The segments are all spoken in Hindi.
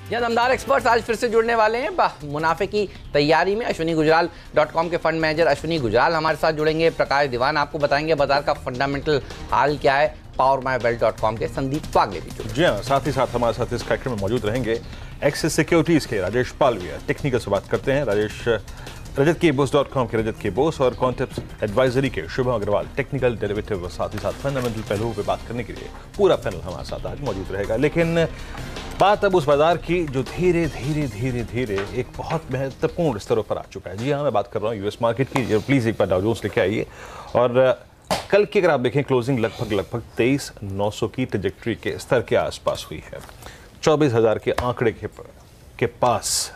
यह दमदार एक्सपर्ट्स आज फिर से जुड़ने वाले हैं मुनाफे की तैयारी में। अश्विनी गुजराल .com के फंड मैनेजर अश्विनी गुजराल हमारे साथ जुड़ेंगे। प्रकाश दीवान आपको बताएंगे बाजार का फंडामेंटल हाल क्या है। PowerMyWealth.com के संदीप पागले भी जुड़े। जी हाँ, साथ ही साथ हमारे साथ इस कार्यक्रम में मौजूद रहेंगे एक्सिस सिक्योरिटीज के राजेश पालविया। टेक्निकल से बात करते हैं राजेश, रजत के बोस.com के रजत के बोस और कॉन्टेप्ट एडवाइजरी के शुभम अग्रवाल। टेक्निकल डेरिवेटिव और साथ ही साथ फंडामेंटल पहलुओं पर बात करने के लिए पूरा पैनल हमारे साथ आज मौजूद रहेगा। लेकिन बात अब उस बाजार की जो धीरे धीरे एक बहुत महत्वपूर्ण स्तरों पर आ चुका है। जी हाँ, मैं बात कर रहा हूँ यूएस मार्केट की। प्लीज एक बार डाउ जोन्स लेके आइए। और कल की अगर आप देखें क्लोजिंग लगभग 23,900 की ट्रैजेक्टरी के स्तर के आसपास हुई है। 24,000 के आंकड़े के पास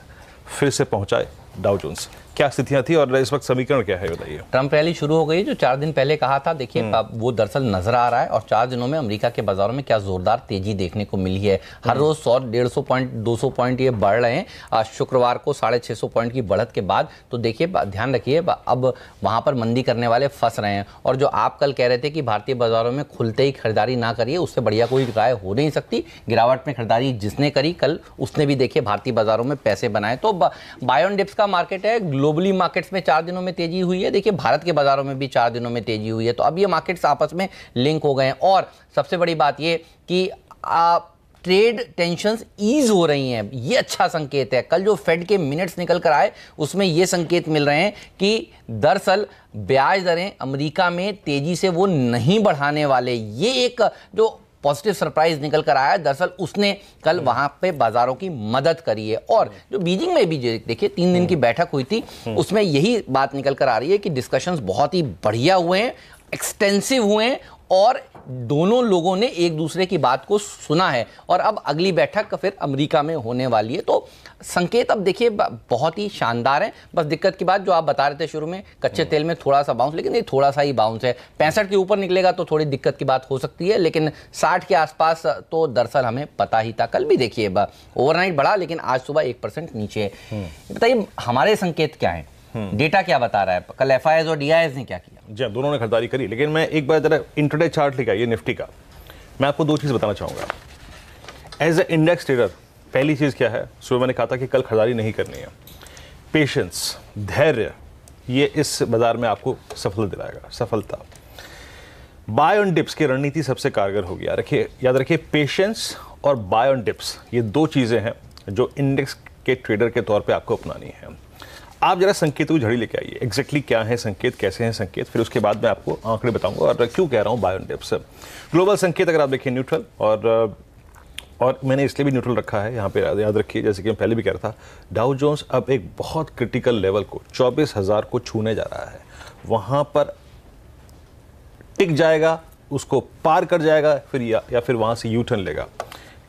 फिर से पहुंचाए डाउ जोन्स। क्या स्थितियां थी और इस वक्त समीकरण क्या है बताइए। ट्रंप रैली शुरू हो गई जो 4 दिन पहले कहा था, देखिए वो दरअसल नजर आ रहा है। और 4 दिनों में अमेरिका के बाजारों में क्या जोरदार तेजी देखने को मिली है। हर रोज 100-150 पॉइंट 200 पॉइंट ये बढ़ रहे हैं। आज शुक्रवार को 650 पॉइंट की बढ़त के बाद तो देखिए ध्यान रखिए अब वहां पर मंदी करने वाले फंस रहे हैं। और जो आप कल कह रहे थे कि भारतीय बाजारों में खुलते ही खरीदारी ना करिए, उससे बढ़िया कोई राय हो नहीं सकती। गिरावट में खरीदारी जिसने करी कल उसने भी देखिए भारतीय बाजारों में पैसे बनाए। तो बाय ऑन डिप्स का मार्केट है। ग्लोबली मार्केट्स में 4 दिनों में तेजी हुई है। देखिए भारत के बाजारों में भी 4 दिनों में तेजी हुई है। तो अब ये मार्केट्स आपस में लिंक हो गए हैं। और सबसे बड़ी बात ये कि ट्रेड टेंशंस ईज हो रही हैं। ये अच्छा संकेत है। कल जो फेड के मिनट्स निकल कर आए उसमें ये संकेत मिल रहे हैं कि दरअसल ब्याज दरें अमेरिका में तेजी से वो नहीं बढ़ाने वाले। ये एक जो पॉजिटिव सरप्राइज निकल कर आया दरअसल उसने कल वहां पे बाजारों की मदद करी है। और जो बीजिंग में भी देखिए 3 दिन की बैठक हुई थी उसमें यही बात निकल कर आ रही है कि डिस्कशंस बहुत ही बढ़िया हुए हैं, एक्सटेंसिव हुए हैं और दोनों लोगों ने एक दूसरे की बात को सुना है। और अब अगली बैठक फिर अमेरिका में होने वाली है। तो संकेत अब देखिए बहुत ही शानदार है। बस दिक्कत की बात जो आप बता रहे थे शुरू में, कच्चे तेल में थोड़ा सा बाउंस, लेकिन ये थोड़ा सा ही बाउंस है। 65 के ऊपर निकलेगा तो थोड़ी दिक्कत की बात हो सकती है, लेकिन 60 के आसपास तो दरअसल हमें पता ही था। कल भी देखिए ओवरनाइट बढ़ा लेकिन आज सुबह 1% नीचे है। बताइए हमारे संकेत क्या है, डेटा क्या बता रहा है। कल एफआईआईज और डीआईआईज ने क्या किया? जी दोनों ने खरीदारी करी। लेकिन मैं एक बार जरा इंट्राडे चार्ट लेके आइए निफ्टी का। मैं आपको 2 चीज़ बताना चाहूँगा एज ए इंडेक्स ट्रेडर। पहली चीज़ क्या है, सुबह मैंने कहा था कि कल खरीदारी नहीं करनी है। पेशेंस, धैर्य, ये इस बाजार में आपको सफलता। बाय ऑन डिप्स की रणनीति सबसे कारगर होगी। याद रखिए पेशेंस और बाय ऑन डिप्स ये 2 चीज़ें हैं जो इंडेक्स के ट्रेडर के तौर पे आपको अपनानी है। आप जरा संकेतों की झड़ी लेके आइए। एग्जैक्टली क्या है संकेत, कैसे हैं संकेत, फिर उसके बाद मैं आपको आंकड़े बताऊंगा और क्यों कह रहा हूं बाय ऑन डिप्स। ग्लोबल संकेत अगर आप देखिए न्यूट्रल, और मैंने इसलिए भी न्यूट्रल रखा है यहाँ पे, याद रखिए जैसे कि मैं पहले भी कह रहा था, डाउ जोन्स अब एक बहुत क्रिटिकल लेवल को 24,000 को छूने जा रहा है। वहां पर टिक जाएगा, उसको पार कर जाएगा फिर या फिर वहां से यू टर्न लेगा।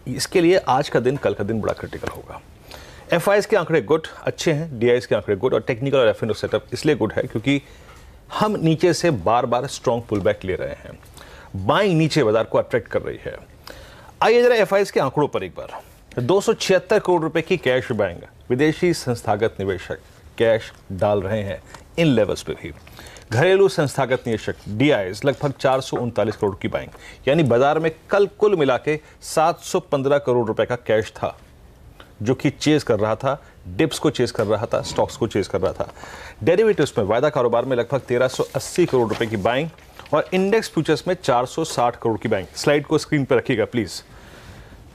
इसके लिए आज का दिन, कल का दिन बड़ा क्रिटिकल होगा। एफआईएस के आंकड़े गुड अच्छे हैं, डीआईएस के आंकड़े गुड, और टेक्निकल और एफएनओ सेटअप इसलिए गुड है क्योंकि हम नीचे से बार बार स्ट्रॉन्ग पुल बैक ले रहे हैं। बाइंग नीचे बाजार को अट्रैक्ट कर रही है। आइए जरा एफआईएस के आंकड़ों पर एक बार। 276 करोड़ रुपए की कैश बाइंग विदेशी संस्थागत निवेशक कैश डाल रहे हैं इन लेवल्स पे भी। घरेलू संस्थागत निवेशक डीआईएस लगभग 439 करोड़ की बाइंग, यानी बाजार में कल कुल मिला के 715 करोड़ रुपए का कैश था जो कि चेज कर रहा था, डिप्स को चेज कर रहा था, स्टॉक्स को चेज कर रहा था। डेरिवेटिव्स में वायदा कारोबार में लगभग 1380 करोड़ रुपए की बाइंग और इंडेक्स फ्यूचर्स में 460 करोड़ की बाइंग। स्लाइड को स्क्रीन पर रखिएगा प्लीज।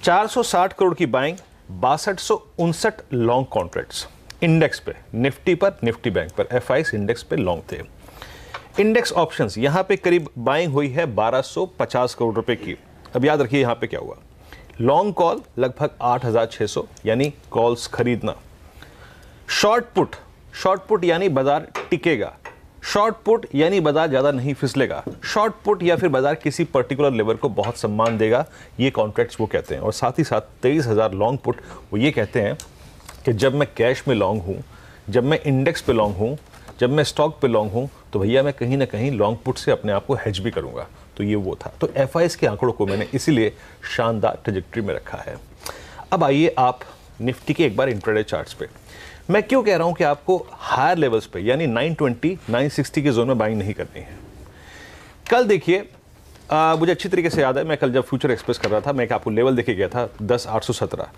460 करोड़ की बाइंग, 6259 लॉन्ग कॉन्ट्रैक्ट्स इंडेक्स पे, निफ्टी पर, निफ्टी बैंक पर, एफआईएस इंडेक्स पे लॉन्ग थे। इंडेक्स ऑप्शंस यहां पे करीब बाइंग हुई है 1250 करोड़ रुपए की। अब याद रखिए यहां पे क्या हुआ, लॉन्ग कॉल लगभग 8600 यानी कॉल्स खरीदना। शॉर्ट पुट यानी बाजार टिकेगा, शॉर्ट पुट यानी बाजार ज्यादा नहीं फिसलेगा, शॉर्ट पुट या फिर बाजार किसी पर्टिकुलर लेवल को बहुत सम्मान देगा, ये कॉन्ट्रैक्ट्स वो कहते हैं। और साथ ही साथ 23,000 लॉन्ग पुट वो ये कहते हैं कि जब मैं कैश में लॉन्ग हूं, जब मैं इंडेक्स पे लॉन्ग हूं, जब मैं स्टॉक पे लॉन्ग हूं, तो भैया मैं कहीं ना कहीं लॉन्ग पुट से अपने आप को हेज भी करूंगा। तो ये वो था। तो एफआईएस के आंकड़ों को मैंने इसीलिए शानदार ट्रैजेक्टरी में रखा है। अब आइए आप निफ्टी के एक बार इंट्राडे चार्ट्स पे। मैं क्यों कह रहा हूं कि आपको हायर लेवल्स पे यानी 920, 960 के जोन में बाइंग नहीं करनी है। कल देखिए मुझे अच्छी तरीके से याद है, मैं कल जब फ्यूचर एक्सप्रेस कर रहा था मैं आपको लेवल देके गया था 10,817।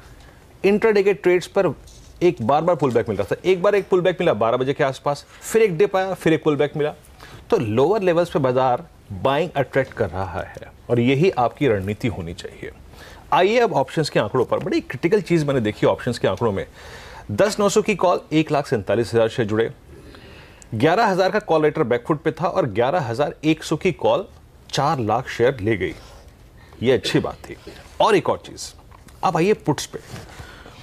इंट्राडे के ट्रेड्स पर एक बार पुल बैक मिल रहा था, एक बार एक पुल बैक मिला 12 बजे के आसपास, फिर एक डिप आया, फिर एक पुल बैक मिला। तो लोअर लेवल्स पे बाजार बाइंग अट्रैक्ट कर रहा है और यही आपकी रणनीति होनी चाहिए। आइए अब ऑप्शंस के आंकड़ों पर। बड़ी क्रिटिकल चीज मैंने देखी ऑप्शंस के आंकड़ों में। 10,900 की कॉल 1,47,000 से जुड़े, 11,000 का कॉल राइटर बैकफुट पे था और 11,100 की कॉल 4 लाख शेयर ले गई। ये अच्छी बात थी। और एक और चीज, अब आइए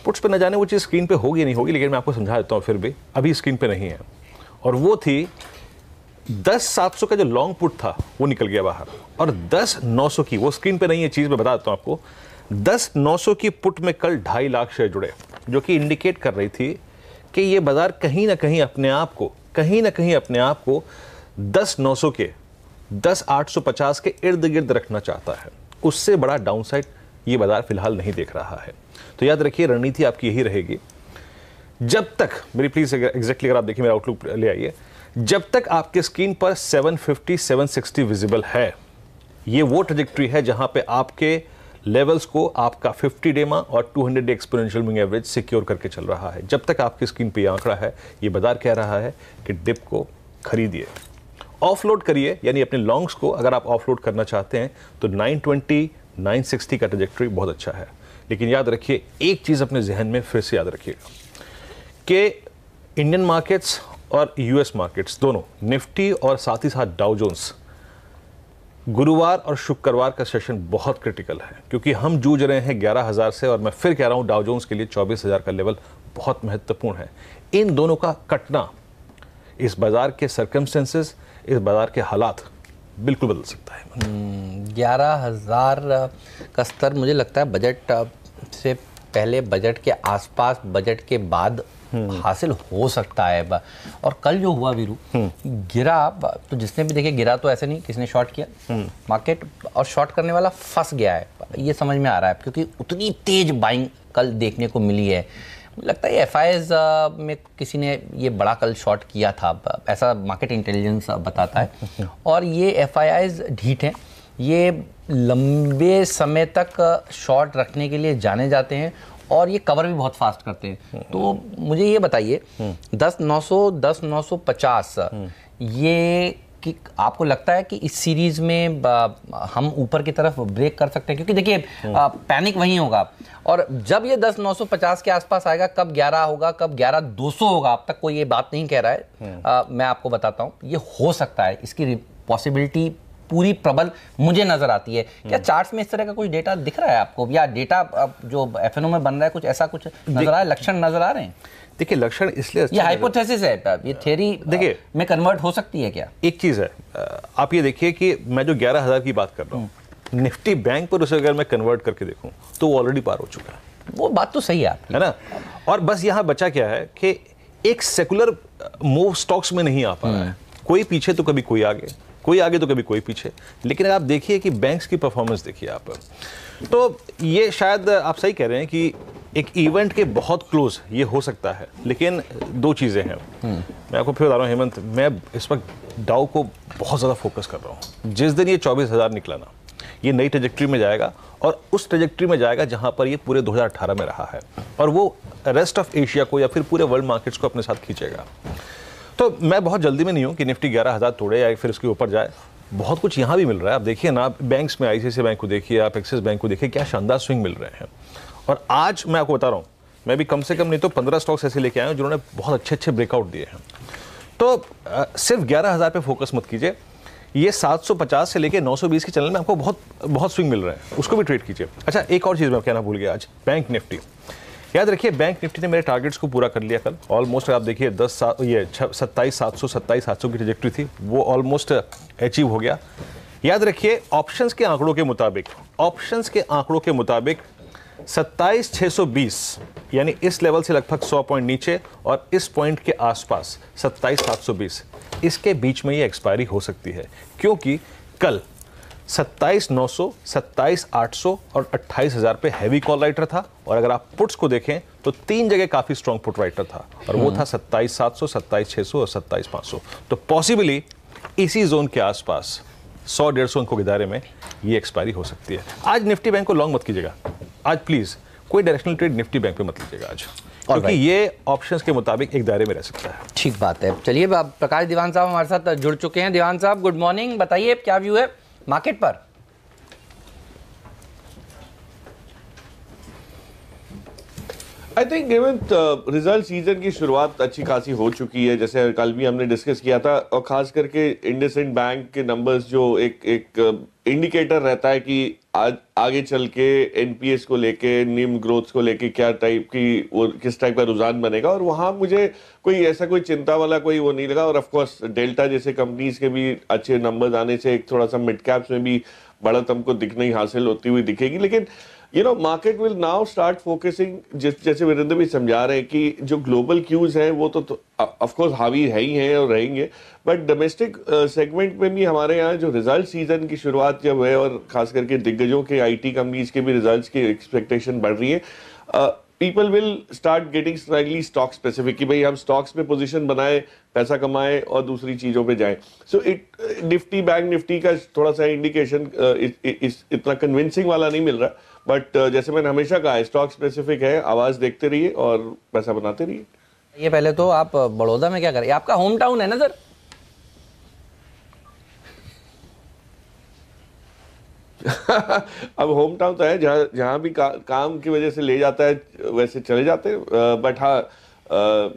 पुट्स पे न जाने वो चीज स्क्रीन पे होगी नहीं होगी, लेकिन मैं आपको समझा देता हूं फिर भी, अभी स्क्रीन पे नहीं है। और वो थी 10,700 का जो लॉन्ग पुट था वो निकल गया बाहर, और 10,900 की, वो स्क्रीन पे नहीं है चीज, मैं बता देता हूं आपको, 10,900 की पुट में कल 2.5 लाख शेयर जुड़े, जो कि इंडिकेट कर रही थी कि ये बाजार कहीं ना कहीं अपने आप को 10,900 के 10,850 के इर्द गिर्द रखना चाहता है। उससे बड़ा डाउनसाइड ये बाजार फिलहाल नहीं देख रहा है। तो याद रखिए, रणनीति आपकी यही रहेगी जब तक, मेरी प्लीज एग्जैक्टली अगर आप देखिए मेरा आउटलुक ले आइए, जब तक आपके स्क्रीन पर 750 760 विजिबल है, ये वो ट्रेजेक्ट्री है जहां पे आपके लेवल्स को आपका 50 डेमा और 200 day exponential moving average secure करके चल रहा है। जब तक आपकी स्क्रीन पे ये आंकड़ा है, ये बाजार कह रहा है कि डिप को खरीदिए, ऑफलोड करिए, यानी अपने लॉन्ग्स को अगर आप ऑफलोड करना चाहते हैं तो 920 960 का ट्रेजेक्ट्री बहुत अच्छा है। लेकिन याद रखिए, एक चीज अपने जहन में फिर से याद रखिएगा कि इंडियन मार्केट्स और यूएस मार्केट्स दोनों, निफ्टी और साथ ही साथ डाउ जोन्स, गुरुवार और शुक्रवार का सेशन बहुत क्रिटिकल है, क्योंकि हम जूझ रहे हैं 11,000 से, और मैं फिर कह रहा हूं डाउ जोन्स के लिए 24,000 का लेवल बहुत महत्वपूर्ण है। इन दोनों का कटना इस बाजार के सर्कमस्टेंसेस, इस बाजार के हालात बिल्कुल बदल सकता है। 11,000 का स्तर मुझे लगता है बजट से पहले, बजट के आसपास, बजट के बाद हासिल हो सकता है। और कल जो हुआ वीरू, गिरा तो जिसने भी देखे, गिरा तो ऐसे नहीं किसी ने शॉर्ट किया मार्केट, और शॉर्ट करने वाला फंस गया है, ये समझ में आ रहा है, क्योंकि उतनी तेज बाइंग कल देखने को मिली है। मुझे लगता है एफआईएस में किसी ने ये बड़ा कल शॉर्ट किया था, ऐसा मार्केट इंटेलिजेंस बताता है। और ये एफआईआईज ढीठ हैं, ये लंबे समय तक शॉर्ट रखने के लिए जाने जाते हैं और ये कवर भी बहुत फास्ट करते हैं। तो मुझे ये बताइए, 10,900 10,950 ये कि आपको लगता है कि इस सीरीज में हम ऊपर की तरफ ब्रेक कर सकते हैं? क्योंकि देखिए पैनिक वहीं होगा, और जब ये 10,950 के आसपास आएगा, कब 11 होगा, कब 11,200 होगा, अब तक कोई ये बात नहीं कह रहा है। मैं आपको बताता हूँ, ये हो सकता है, इसकी पॉसिबिलिटी पूरी प्रबल मुझे नजर आती है। क्या चार्ट्स में इस तरह का कुछ डेटा दिख रहा है आपको, या डेटा जो एफएनओ में बन रहा है कुछ ऐसा कुछ नजर आ रहा है, लक्षण नजर आ रहे हैं? देखिए, लक्षण इसलिए ये हाइपोथेसिस है, ये थ्योरी देखिए में कन्वर्ट हो सकती है क्या? एक चीज है, आप ये देखिए कि मैं जो 11,000 की बात कर रहा हूँ, निफ्टी बैंक पर उसे अगर मैं कन्वर्ट करके देखूं तो वो ऑलरेडी पार हो चुका है। वो बात तो सही है आपकी, है ना। और बस यहां बचा क्या है कि एक सेकुलर मूव स्टॉक्स में नहीं आ पा रहा है, कोई पीछे तो कभी कोई आगे, कोई आगे तो कभी कोई पीछे। लेकिन आप देखिए कि बैंक्स की परफॉर्मेंस देखिए आप, तो ये शायद आप सही कह रहे हैं कि एक इवेंट के बहुत क्लोज ये हो सकता है। लेकिन दो चीजें हैं, मैं आपको फिर बता रहा हूं हेमंत, मैं इस वक्त डाउ को बहुत ज्यादा फोकस कर रहा हूं। जिस दिन ये 24,000 निकला ना, ये नई ट्रेजेक्ट्री में जाएगा, और उस ट्रेजेक्ट्री में जाएगा जहां पर ये पूरे 2018 में रहा है, और वो रेस्ट ऑफ एशिया को या फिर पूरे वर्ल्ड मार्केट्स को अपने साथ खींचेगा। तो मैं बहुत जल्दी में नहीं हूं कि निफ्टी 11,000 तोड़े या फिर उसके ऊपर जाए। बहुत कुछ यहां भी मिल रहा है, आप देखिए ना, बैंक्स में आईसीआईसीआई बैंक को देखिए, आप एक्सिस बैंक को देखिए, क्या शानदार स्विंग मिल रहे हैं। और आज मैं आपको बता रहा हूं, मैं भी कम से कम नहीं तो 15 स्टॉक्स ऐसे लेके आया हूं जिन्होंने बहुत अच्छे अच्छे ब्रेकआउट दिए हैं। तो सिर्फ 11,000 पे फोकस मत कीजिए, ये 750 से लेके 920 के चैनल में आपको बहुत बहुत स्विंग मिल रहे हैं, उसको भी ट्रेड कीजिए। अच्छा, एक और चीज़ मैं कहना भूल गया आज, बैंक निफ्टी। याद रखिए, बैंक निफ्टी ने मेरे टारगेट्स को पूरा कर लिया कल ऑलमोस्ट। आप देखिए 27,700 27,700 की ट्रेजेक्ट्री थी, वो ऑलमोस्ट अचीव हो गया। याद रखिए, ऑप्शंस के आंकड़ों के मुताबिक 27,620 यानी इस लेवल से लगभग 100 पॉइंट नीचे, और इस पॉइंट के आसपास 27,720, इसके बीच में ये एक्सपायरी हो सकती है, क्योंकि कल 27,900, 27,800 और 28,000 पे हैवी कॉल राइटर था। और अगर आप पुट्स को देखें तो 3 जगह काफी स्ट्रॉन्ग पुट राइटर था, और वो था 27,700, 27,600 और 27,500। तो पॉसिबली इसी जोन के आसपास 100-150 अंकों के दायरे में ये एक्सपायरी हो सकती है। आज निफ्टी बैंक को लॉन्ग मत कीजिएगा, आज प्लीज कोई डायरेक्शनल ट्रेड निफ्टी बैंक पे मत लीजिएगा आज, क्योंकि ये ऑप्शंस के मुताबिक एक दायरे में रह सकता है। ठीक बात है। चलिए प्रकाश दीवान साहब हमारे साथ जुड़ चुके हैं। दीवान साहब गुड मॉर्निंग, बताइए क्या व्यू है मार्केट पर? I think Hemant, result season की शुरुआत अच्छी खासी हो चुकी है, जैसे कल भी हमने डिस्कस किया था, और खास करके इंडसइंड बैंक के नंबर्स जो एक इंडिकेटर रहता है कि आज आगे चल के एनपीएस को लेके, निम ग्रोथ को लेके क्या टाइप की वो किस टाइप का रुझान बनेगा, और वहां मुझे कोई चिंता वाला कोई वो नहीं लगा। और ऑफ कोर्स डेल्टा जैसे कंपनीज के भी अच्छे नंबर्स आने से एक थोड़ा सा मिड कैप्स में भी बढ़त हमको दिखनी हासिल होती हुई दिखेगी। लेकिन market will now start focusing, जैसे वीरेंद्र भी समझा रहे हैं कि जो ग्लोबल क्यूज हैं वो तो ऑफ कोर्स हावी है ही हैं और रहेंगे, बट डोमेस्टिक सेगमेंट में भी हमारे यहाँ जो रिजल्ट सीजन की शुरुआत जब है, और खास करके दिग्गजों के आईटी कंपनीज के भी रिजल्ट्स की एक्सपेक्टेशन बढ़ रही है, people will start getting slightly stock specific कि भाई हम स्टॉक्स में पोजीशन बनाए, पैसा कमाए और दूसरी चीजों पे जाएं। सो निफ्टी बैंक निफ्टी का थोड़ा सा इंडिकेशन इतना कन्विंसिंग वाला नहीं मिल रहा, बट जैसे मैंने हमेशा कहा है, स्टॉक स्पेसिफिक है, आवाज देखते रहिए और पैसा बनाते रहिए। ये पहले तो आप बड़ौदा में क्या करें, आपका होम टाउन है ना सर? अब होम टाउन तो है, जहां भी काम की वजह से ले जाता है वैसे चले जाते हैं, बट हाँ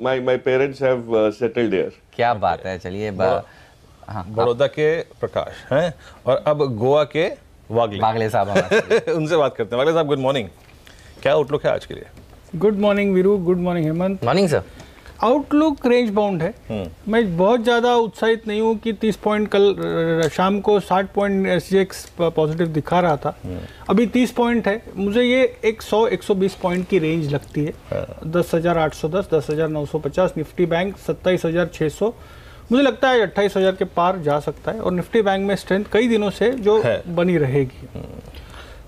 my parents have settled there. क्या बात है। चलिए बड़ौदा के प्रकाश हैं और अब गोवा के वागले साहब उनसे बात करते हैं। वागले साहब गुड मॉर्निंग, क्या आउटलुक है आज के लिए? Good morning Veeru, good morning Hemant. Morning sir. Outlook range bound है। मैं बहुत ज़्यादा उत्साहित नहीं हूँ कि 30 पॉइंट, कल शाम को 60 पॉइंट एसजीएक्स पॉजिटिव दिखा रहा था, अभी 30 पॉइंट है। मुझे ये 100-120 पॉइंट की रेंज लगती है। 10,810, 10,950, निफ्टी बैंक 27,600, मुझे लगता है 28,000 के पार जा सकता है, और निफ्टी बैंक में स्ट्रेंथ कई दिनों से जो बनी रहेगी।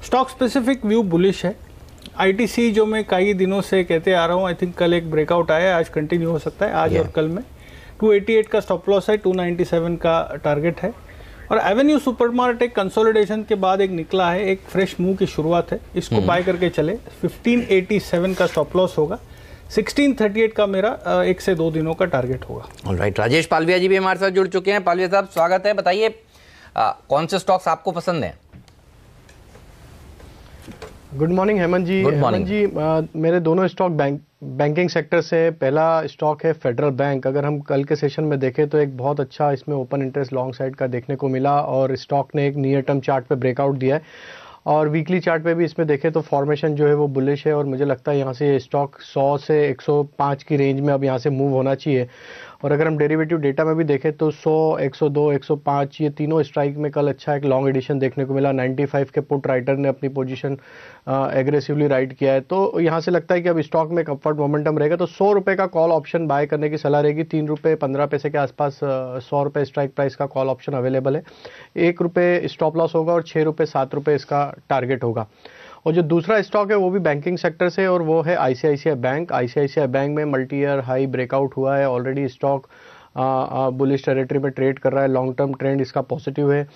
स्टॉक स्पेसिफिक व्यू बुलिश है। आईटीसी जो मैं कई दिनों से कहते आ रहा हूँ, आई थिंक कल एक ब्रेकआउट आया, आज कंटिन्यू हो सकता है, आज और कल में। 288 का स्टॉप लॉस है, 297 का टारगेट है। और एवेन्यू सुपरमार्ट कंसोलिडेशन के बाद एक निकला है, एक फ्रेश मूव की शुरुआत है, इसको बाय करके चले। 1587 का स्टॉप लॉस होगा, 1638 का मेरा 1 से 2 दिनों का टारगेट होगा। ऑलराइट, राजेश पालविया जी भी हमारे साथ जुड़ चुके हैं। पालविया साहब स्वागत है, बताइए कौन से स्टॉक्स आपको पसंद हैं? गुड मॉर्निंग हेमंत जी। हेमंत जी, मेरे दोनों स्टॉक बैंकिंग सेक्टर से, पहला स्टॉक है फेडरल बैंक। अगर हम कल के सेशन में देखें तो एक बहुत अच्छा इसमें ओपन इंटरेस्ट लॉन्ग साइड का देखने को मिला, और स्टॉक ने एक नियर टर्म चार्ट पे ब्रेकआउट दिया है, और वीकली चार्ट पे भी इसमें देखें तो फॉर्मेशन जो है वो बुलिश है, और मुझे लगता है यहाँ से ये स्टॉक 100 से 105 की रेंज में अब यहाँ से मूव होना चाहिए। और अगर हम डेरिवेटिव डेटा में भी देखें तो 100, 102, 105 ये तीनों स्ट्राइक में कल अच्छा एक लॉन्ग एडिशन देखने को मिला। 95 के पुट राइटर ने अपनी पोजीशन एग्रेसिवली राइट किया है, तो यहाँ से लगता है कि अब स्टॉक में अपवर्ड मोमेंटम रहेगा। तो 100 रुपये का कॉल ऑप्शन बाय करने की सलाह रहेगी। 3 रुपये 15 पैसे के आसपास 100 रुपये स्ट्राइक प्राइस का कॉल ऑप्शन अवेलेबल है। 1 रुपये स्टॉप लॉस होगा और 6 रुपये 7 रुपये इसका टारगेट होगा। और जो दूसरा स्टॉक है वो भी बैंकिंग सेक्टर से, और वो है आईसीआईसीआई बैंक। आईसीआईसीआई बैंक में मल्टी ईयर हाई ब्रेकआउट हुआ है, ऑलरेडी स्टॉक बुलिश टेरिटरी में ट्रेड कर रहा है। लॉन्ग टर्म ट्रेंड इसका पॉजिटिव है।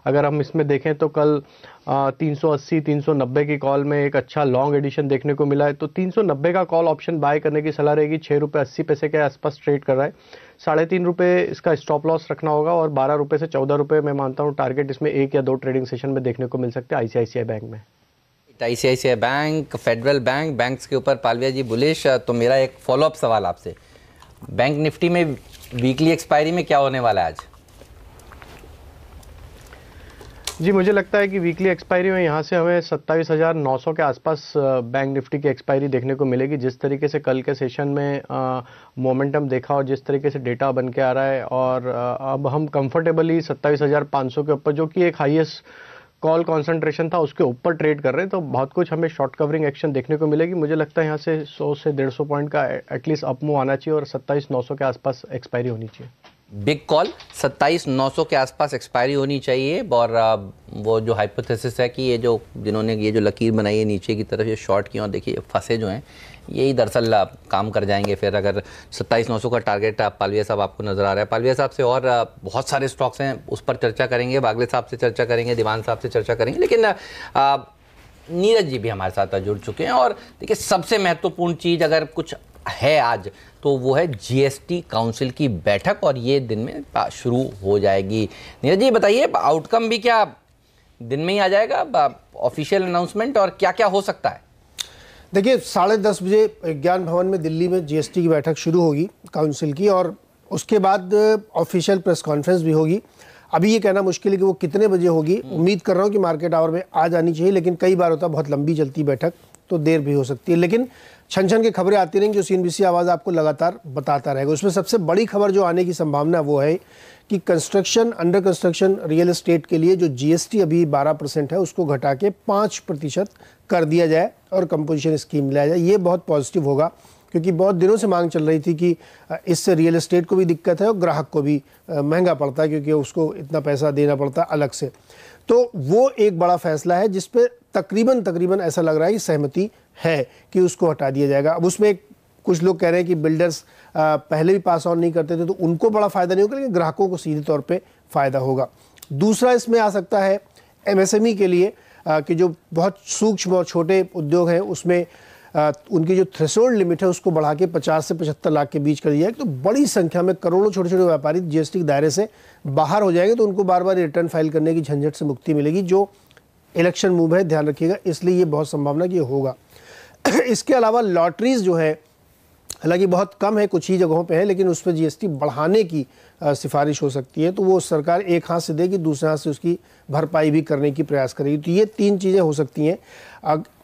अगर हम इसमें देखें तो कल 380, 390 की कॉल में एक अच्छा लॉन्ग एडिशन देखने को मिला है, तो 390 का कॉल ऑप्शन बाय करने की सलाह रहेगी। 6 रुपये 80 पैसे के आसपास ट्रेड कर रहा है। 3.5 रुपये इसका स्टॉप लॉस रखना होगा, और 12 रुपये से 14 रुपये मैं मानता हूँ टारगेट इसमें 1 या 2 ट्रेडिंग सेशन में देखने को मिल सकते हैं आईसीआईसीआई बैंक में। ICICI bank, federal bank, banks के ऊपर पालविया जी बुलिश। तो मेरा एक फॉलोअप सवाल आपसे, बैंक निफ्टी में वीकली एक्सपायरी में क्या होने वाला है आज? जी, मुझे लगता है कि वीकली एक्सपायरी में यहाँ से हमें 27,900 के आसपास बैंक निफ्टी की एक्सपायरी देखने को मिलेगी। जिस तरीके से कल के सेशन में मोमेंटम देखा और जिस तरीके से डेटा बन के आ रहा है, और अब हम कंफर्टेबली 27,500 के ऊपर, जो कि एक हाईएस्ट कॉल कॉन्सेंट्रेशन था, उसके ऊपर ट्रेड कर रहे हैं, तो बहुत कुछ हमें शॉर्ट कवरिंग एक्शन देखने को मिलेगी। मुझे लगता है यहाँ से 100 से 150 पॉइंट का एटलीस्ट अप मूव आना चाहिए, और 27,900 के आसपास एक्सपायरी होनी चाहिए। बिग कॉल 27,900 के आसपास एक्सपायरी होनी चाहिए। और वो जो हाइपोथेसिस है कि ये जो जिन्होंने ये जो लकीर बनाई है नीचे की तरफ, ये शॉर्ट की, और देखिए फंसे जो हैं, यही दरअसल काम कर जाएंगे। फिर अगर 27,900 का टारगेट पालविया साहब आपको नज़र आ रहा है, पालविया साहब से और बहुत सारे स्टॉक्स हैं, उस पर चर्चा करेंगे, बागले साहब से चर्चा करेंगे, दीवान साहब से चर्चा करेंगे। लेकिन नीरज जी भी हमारे साथ जुड़ चुके हैं और देखिए सबसे महत्वपूर्ण चीज अगर कुछ है आज तो वो है जीएसटी काउंसिल की बैठक और ये दिन में शुरू हो जाएगी। नीरज जी बताइए, आउटकम भी क्या दिन में ही आ जाएगा, ऑफिशियल अनाउंसमेंट, और क्या क्या हो सकता है? देखिए 10:30 बजे ज्ञान भवन में दिल्ली में जीएसटी की बैठक शुरू होगी काउंसिल की, और उसके बाद ऑफिशियल प्रेस कॉन्फ्रेंस भी होगी। अभी ये कहना मुश्किल है कि वो कितने बजे होगी। उम्मीद कर रहा हूँ कि मार्केट आवर में आ जानी चाहिए, लेकिन कई बार होता है बहुत लंबी चलती बैठक तो देर भी हो सकती है। लेकिन छन छन की खबरें आती रहेंगी जो CNBC आवाज़ आपको लगातार बताता रहेगा। उसमें सबसे बड़ी खबर जो आने की संभावना वो है कि construction, under construction real estate के लिए जो जीएसटी अभी 12% है उसको घटा के 5% कर दिया जाए और कंपोजिशन स्कीम लाया जाए। ये बहुत पॉजिटिव होगा क्योंकि बहुत दिनों से मांग चल रही थी कि इससे रियल एस्टेट को भी दिक्कत है और ग्राहक को भी महंगा पड़ता है क्योंकि उसको इतना पैसा देना पड़ता है अलग से। तो वो एक बड़ा फैसला है जिस पे तकरीबन ऐसा लग रहा है कि सहमति है कि उसको हटा दिया जाएगा। अब उसमें कुछ लोग कह रहे हैं कि बिल्डर्स पहले भी पास ऑन नहीं करते थे तो उनको बड़ा फ़ायदा नहीं होगा, लेकिन ग्राहकों को सीधे तौर पे फ़ायदा होगा। दूसरा इसमें आ सकता है MSME के लिए कि जो बहुत सूक्ष्म और छोटे उद्योग हैं उसमें उनकी जो थ्रेशोल्ड लिमिट है उसको बढ़ा के 50 से 75 लाख के बीच कर दिया है। तो बड़ी संख्या में करोड़ों छोटे छोटे व्यापारी जीएसटी के दायरे से बाहर हो जाएंगे, तो उनको बार बार रिटर्न फाइल करने की झंझट से मुक्ति मिलेगी, जो इलेक्शन मूव है, ध्यान रखिएगा। इसलिए ये बहुत संभावना कि ये होगा। इसके अलावा लॉटरीज जो है, हालांकि बहुत कम है, कुछ ही जगहों पे है, लेकिन उस पर जीएसटी बढ़ाने की सिफारिश हो सकती है। तो वो सरकार एक हाथ से देगी, दूसरे हाथ से उसकी भरपाई भी करने की प्रयास करेगी। तो ये 3 चीज़ें हो सकती हैं।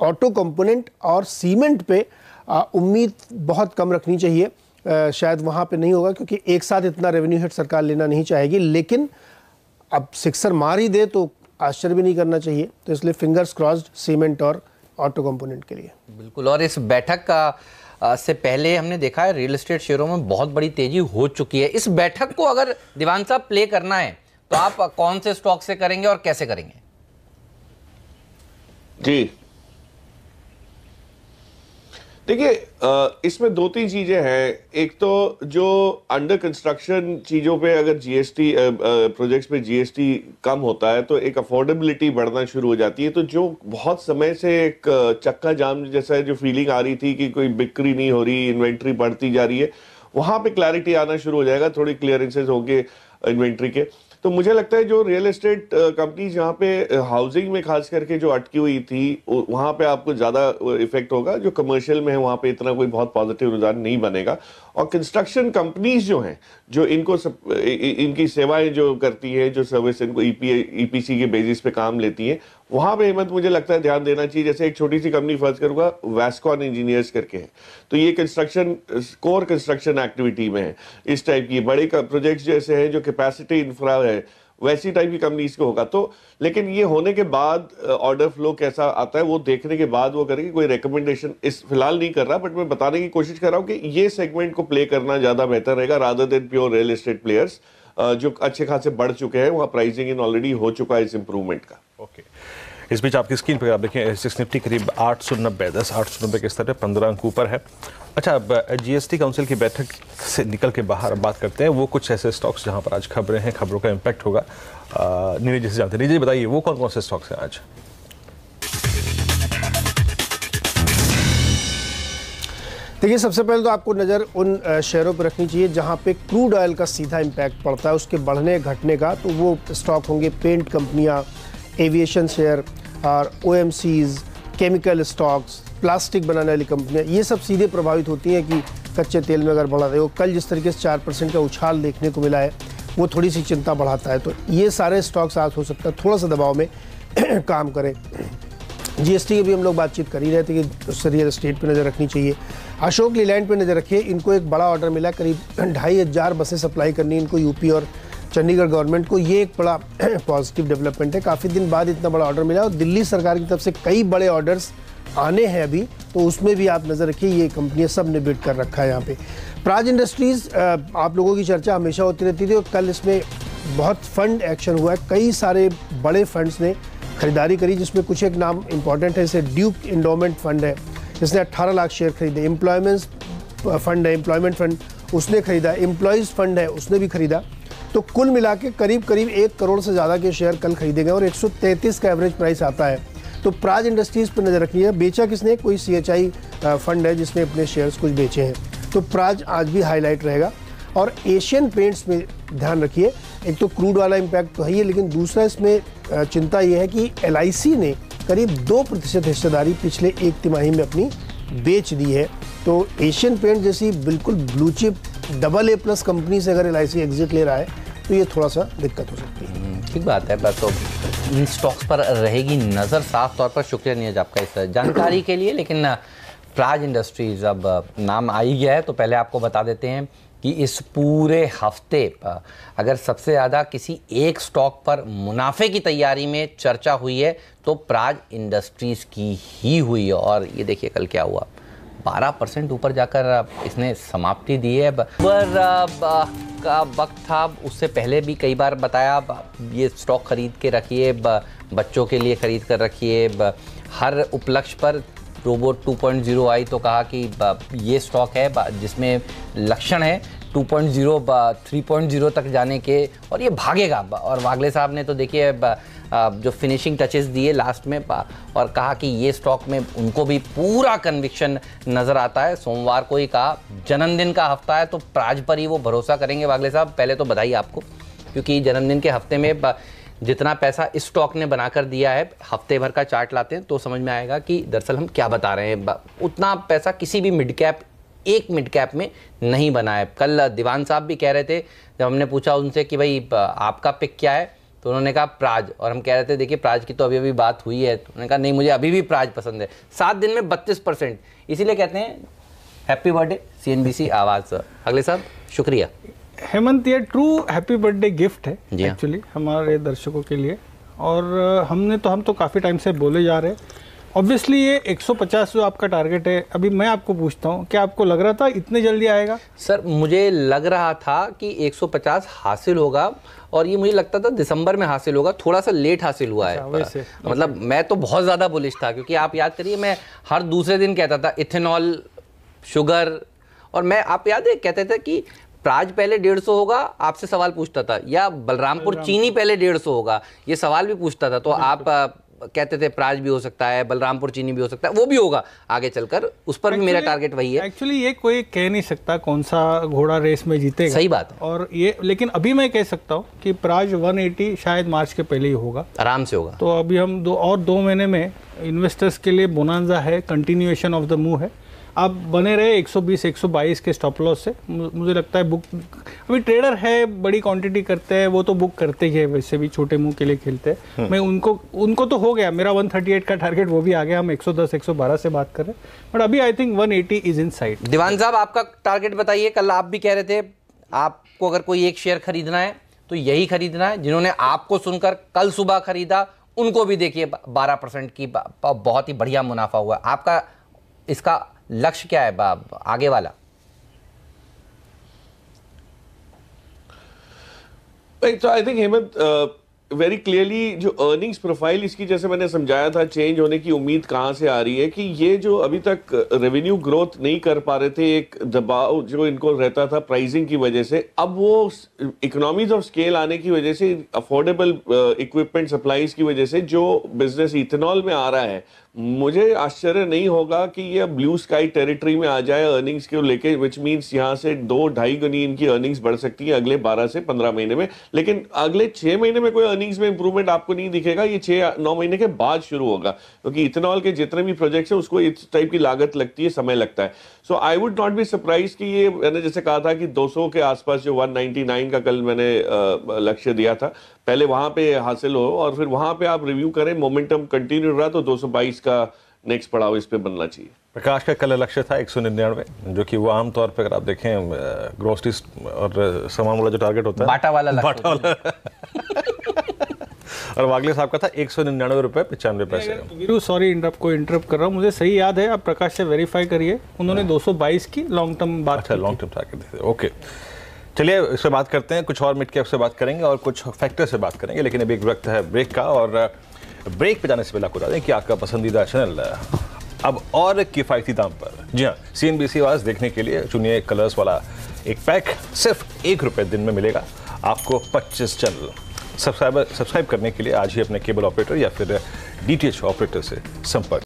ऑटो कंपोनेंट और सीमेंट पे उम्मीद बहुत कम रखनी चाहिए, शायद वहाँ पे नहीं होगा क्योंकि एक साथ इतना रेवेन्यू हिट सरकार लेना नहीं चाहेगी। लेकिन अब सिक्सर मार ही दे तो आश्चर्य भी नहीं करना चाहिए। तो इसलिए फिंगर्स क्रॉस्ड सीमेंट और ऑटो कंपोनेंट के लिए। बिल्कुल। और इस बैठक का से पहले हमने देखा है रियल एस्टेट शेयरों में बहुत बड़ी तेजी हो चुकी है। इस बैठक को अगर दीवान साहब प्ले करना है तो आप कौन से स्टॉक से करेंगे और कैसे करेंगे? जी देखिए, इसमें 2-3 चीजें हैं। एक तो जो अंडर कंस्ट्रक्शन चीजों पे अगर जीएसटी प्रोजेक्ट्स पे जीएसटी कम होता है तो एक अफोर्डेबिलिटी बढ़ना शुरू हो जाती है। तो जो बहुत समय से एक चक्का जाम जैसा जो फीलिंग आ रही थी कि कोई बिक्री नहीं हो रही, इन्वेंट्री बढ़ती जा रही है, वहां पे क्लैरिटी आना शुरू हो जाएगा, थोड़ी क्लियरेंसेज होंगे इन्वेंट्री के। तो मुझे लगता है जो रियल एस्टेट कंपनीज जहाँ पे हाउसिंग में खास करके जो अटकी हुई थी वहाँ पे आपको ज़्यादा इफेक्ट होगा। जो कमर्शियल में है वहाँ पे इतना कोई बहुत पॉजिटिव रुझान नहीं बनेगा। और कंस्ट्रक्शन कंपनीज जो हैं, जो इनकी सेवाएं जो करती है, जो सर्विस इनको ईपीसी के बेसिस पे काम लेती हैं, वहाँ पे हेमंत मुझे लगता है ध्यान देना चाहिए। जैसे एक छोटी सी कंपनी फर्ज करूंगा, वैस्कॉन इंजीनियर्स करके है, तो ये कंस्ट्रक्शन कोर कंस्ट्रक्शन एक्टिविटी में है। इस टाइप की बड़े प्रोजेक्ट्स जैसे हैं जो कैपेसिटी इंफ्रा है, वैसी टाइप की कंपनीज को होगा। तो लेकिन ये होने के बाद ऑर्डर फ्लो कैसा आता है वो देखने के बाद वो करेंगे। कोई रिकमेंडेशन इस फिलहाल नहीं कर रहा, बट मैं बताने की कोशिश कर रहा हूँ कि ये सेगमेंट को प्ले करना ज्यादा बेहतर रहेगा rather than pure real estate players जो अच्छे खासे बढ़ चुके हैं। वहाँ प्राइसिंग इन ऑलरेडी हो चुका है इस इंप्रूवमेंट का। ओके, इस बीच आपकी स्क्रीन पर आप देखें एसएक्स निफ्टी करीब 890 के स्तर पर 15 अंक ऊपर है। अच्छा, अब जीएसटी काउंसिल की बैठक से निकल के बाहर बात करते हैं। वो कुछ ऐसे स्टॉक्स जहां पर आज खबरें हैं, खबरों का इम्पैक्ट होगा, नीरज जी से जानते हैं। नीरज जी बताइए वो कौन कौन से स्टॉक्स हैं आज? देखिए, सबसे पहले तो आपको नज़र उन शेयरों पर रखनी चाहिए जहां पे क्रूड ऑयल का सीधा इम्पैक्ट पड़ता है, उसके बढ़ने घटने का। तो वो स्टॉक होंगे पेंट कंपनियां, एविएशन शेयर और OMCs, केमिकल स्टॉक्स, प्लास्टिक बनाने वाली कंपनियां। ये सब सीधे प्रभावित होती हैं कि कच्चे तेल में अगर बढ़ा रहे हो। कल जिस तरीके से 4% का उछाल देखने को मिला है वो थोड़ी सी चिंता बढ़ाता है। तो ये सारे स्टॉक्स आज हो सकता है थोड़ा सा दबाव में काम करें। जीएसटी की भी हम लोग बातचीत कर ही रहे थे कि उससे रियल एस्टेट पे नज़र रखनी चाहिए। अशोक लीलैंड पे नज़र रखिए, इनको एक बड़ा ऑर्डर मिला, करीब 2500 बसें सप्लाई करनी इनको यूपी और चंडीगढ़ गवर्नमेंट को। ये एक बड़ा पॉजिटिव डेवलपमेंट है, काफ़ी दिन बाद इतना बड़ा ऑर्डर मिला। और दिल्ली सरकार की तरफ से कई बड़े ऑर्डर्स आने हैं अभी, तो उसमें भी आप नज़र रखिए। ये कंपनियां सब ने बिड कर रखा है यहाँ पे। प्राज इंडस्ट्रीज़, आप लोगों की चर्चा हमेशा होती रहती थी और कल इसमें बहुत फंड एक्शन हुआ है। कई सारे बड़े फंड्स ने खरीदारी करी, जिसमें कुछ एक नाम इंपॉर्टेंट है, जैसे ड्यूक इंडोमेंट फंड है जिसने 18 लाख शेयर खरीदे। एम्प्लॉयमेंट फंड है, एम्प्लॉयमेंट फंड उसने खरीदा। एम्प्लॉयज़ फंड है उसने भी खरीदा। तो कुल मिला के करीब 1 करोड़ से ज़्यादा के शेयर कल खरीदे गए और 133 का एवरेज प्राइस आता है। तो प्राज इंडस्ट्रीज़ पर नज़र रखनी है। बेचा किसने? कोई CHI फंड है जिसने अपने शेयर्स कुछ बेचे हैं, तो प्राज आज भी हाईलाइट रहेगा। और एशियन पेंट्स में ध्यान रखिए, एक तो क्रूड वाला इम्पैक्ट तो है ही, लेकिन दूसरा इसमें चिंता ये है कि LIC ने करीब 2% हिस्सेदारी पिछले एक तिमाही में अपनी बेच दी है। तो एशियन पेंट जैसी बिल्कुल ब्लू चिप AA+ कंपनी से अगर LIC एग्जिट ले रहा है तो ये थोड़ा सा दिक्कत हो सकती है। ठीक बात है, बस तो इन स्टॉक्स पर रहेगी नज़र साफ तौर पर। शुक्रिया नीरज आपका इस जानकारी के लिए। लेकिन प्राज इंडस्ट्रीज अब नाम आ ही गया है तो पहले आपको बता देते हैं कि इस पूरे हफ्ते अगर सबसे ज़्यादा किसी एक स्टॉक पर मुनाफे की तैयारी में चर्चा हुई है तो प्राज इंडस्ट्रीज़ की ही हुई है। और ये देखिए कल क्या हुआ, 12% ऊपर जाकर इसने समाप्ति दी है। पर का वक्त था, उससे पहले भी कई बार बताया ये स्टॉक खरीद के रखिए, बच्चों के लिए खरीद कर रखिए। हर उपलक्ष्य पर रोबोट 2.0 आई तो कहा कि ये स्टॉक है जिसमें लक्षण है 2.0 3.0 तक जाने के और ये भागेगा। और वागले साहब ने तो देखिए जो फिनिशिंग टचेस दिए लास्ट में और कहा कि ये स्टॉक में उनको भी पूरा कन्विक्शन नज़र आता है। सोमवार को ही कहा जन्मदिन का हफ्ता है तो प्राज पर ही वो भरोसा करेंगे। वागले साहब पहले तो बधाई आपको, क्योंकि जन्मदिन के हफ्ते में जितना पैसा इस स्टॉक ने बनाकर दिया है, हफ्ते भर का चार्ट लाते हैं तो समझ में आएगा कि दरअसल हम क्या बता रहे हैं। उतना पैसा किसी भी मिड कैप में नहीं बना है। कल दीवान साहब भी कह रहे थे, जब हमने पूछा उनसे कि भाई आपका पिक क्या है तो उन्होंने कहा प्राज, और हम कह रहे थे देखिए प्राज की तो अभी बात हुई है, तो उन्होंने कहा नहीं मुझे अभी भी प्राज पसंद है। 7 दिन में 32%, इसीलिए कहते हैं हैप्पी बर्थडे CNBC आवाज़। अगले साहब शुक्रिया। हेमंत, ये ट्रू हैप्पी बर्थडे गिफ्ट है एक्चुअली हमारे दर्शकों के लिए। और हम तो काफ़ी टाइम से बोले जा रहे हैं, ऑब्वियसली ये 150 जो आपका टारगेट है। अभी मैं आपको पूछता हूँ, क्या आपको लग रहा था इतने जल्दी आएगा? सर मुझे लग रहा था कि 150 हासिल होगा और ये मुझे लगता था दिसंबर में हासिल होगा, थोड़ा सा लेट हासिल हुआ है। वैसे मतलब मैं तो बहुत ज़्यादा बुलिश था, क्योंकि आप याद करिए मैं हर दूसरे दिन कहता था इथेनॉल, शुगर, और मैं आप याद है कहते थे कि प्राज पहले 150 होगा, आपसे सवाल पूछता था, या बलरामपुर चीनी पहले 150 होगा, ये सवाल भी पूछता था। तो आप कहते थे प्राज भी हो सकता है, बलरामपुर चीनी भी हो सकता है, वो भी होगा आगे चलकर, उस पर भी मेरा टारगेट वही है। एक्चुअली ये कोई कह नहीं सकता कौन सा घोड़ा रेस में जीतेगा, सही बात है। और ये लेकिन अभी मैं कह सकता हूँ कि प्राज 180 शायद मार्च के पहले ही होगा, आराम से होगा। तो अभी हम 2 महीने में इन्वेस्टर्स के लिए बोनांजा है, कंटिन्यूएशन ऑफ द मूव है। आप बने रहे 120-122 के स्टॉप लॉस से। मुझे लगता है बुक अभी ट्रेडर है, बड़ी क्वांटिटी करते हैं, वो तो बुक करते ही है, वैसे भी छोटे मुंह के लिए खेलते हैं। मैं उनको तो हो गया, मेरा 138 का टारगेट वो भी आ गया। हम 110-112 से बात कर रहे हैं, बट अभी I think 180 is inside. Diwan साहब आपका टारगेट बताइए। कल आप भी कह रहे थे आपको अगर कोई एक शेयर खरीदना है तो यही खरीदना है। जिन्होंने आपको सुनकर कल सुबह खरीदा उनको भी देखिए 12% की बहुत ही बढ़िया मुनाफा हुआ। आपका इसका लक्ष्य क्या है आगे वाला? तो I think Hemant very clearly जो अर्निंग्स प्रोफाइल इसकी, जैसे मैंने समझाया था, चेंज होने की उम्मीद कहाँ से आ रही है कि ये जो अभी तक रेवेन्यू ग्रोथ नहीं कर पा रहे थे, एक दबाव जो इनको रहता था प्राइसिंग की वजह से, अब वो इकोनॉमीज ऑफ स्केल आने की वजह से, अफोर्डेबल इक्विपमेंट सप्लाईज की वजह से जो बिजनेस इथेनॉल में आ रहा है, मुझे आश्चर्य नहीं होगा कि ये ब्लू स्काई टेरिटरी में आ जाए अर्निंग्स को लेके, विच मींस यहाँ से 2-2.5 गुनी इनकी अर्निंग्स बढ़ सकती है अगले 12 से 15 महीने में। लेकिन अगले 6 महीने में कोई अर्निंग्स में इंप्रूवमेंट आपको नहीं दिखेगा, ये 6-9 महीने के बाद शुरू होगा, क्योंकि इथेनॉल के जितने भी प्रोजेक्ट्स हैं उसको इस टाइप की लागत लगती है, समय लगता है। So I would not be surprise कि ये, मैंने जैसे कहा था कि 200 के आसपास जो 199 का कल मैंने लक्ष्य दिया था, पहले वहां पे हासिल हो और फिर वहां पे आप रिव्यू करें, मोमेंटम कंटिन्यू रहा तो 222 का नेक्स्ट पड़ाव इस पे बनना चाहिए। प्रकाश का कल लक्ष्य था 199, जो कि वो आमतौर पर अगर आप देखें ग्रोसरी और सामान वाला जो टारगेट होता है, बाटा वाला और वागले साहब का था 199 रुपए 95 पैसे। वीरू सॉरी इंटरप्ट कर रहा हूँ, मुझे सही याद है, आप प्रकाश से वेरीफाई करिए, उन्होंने 222 की लॉन्ग टर्म बात। अच्छा, लॉन्ग टर्म टारगेट थे, ओके। चलिए इस पर बात करते हैं, कुछ और मिड कैप से बात करेंगे और कुछ फैक्टर से बात करेंगे, लेकिन अभी एक वक्त है ब्रेक का। और ब्रेक पे जाने से पहले आपको बता दें कि आपका पसंदीदा चैनल अब और किफ़ायती दाम पर, जी हाँ, CNBC आवाज़ देखने के लिए चुनिए कलर्स वाला एक पैक, सिर्फ ₹1 दिन में मिलेगा आपको 25 चैनल। सब्सक्राइब करने के लिए आज ही अपने केबल ऑपरेटर या फिर डीटीएच ऑपरेटर से संपर्क।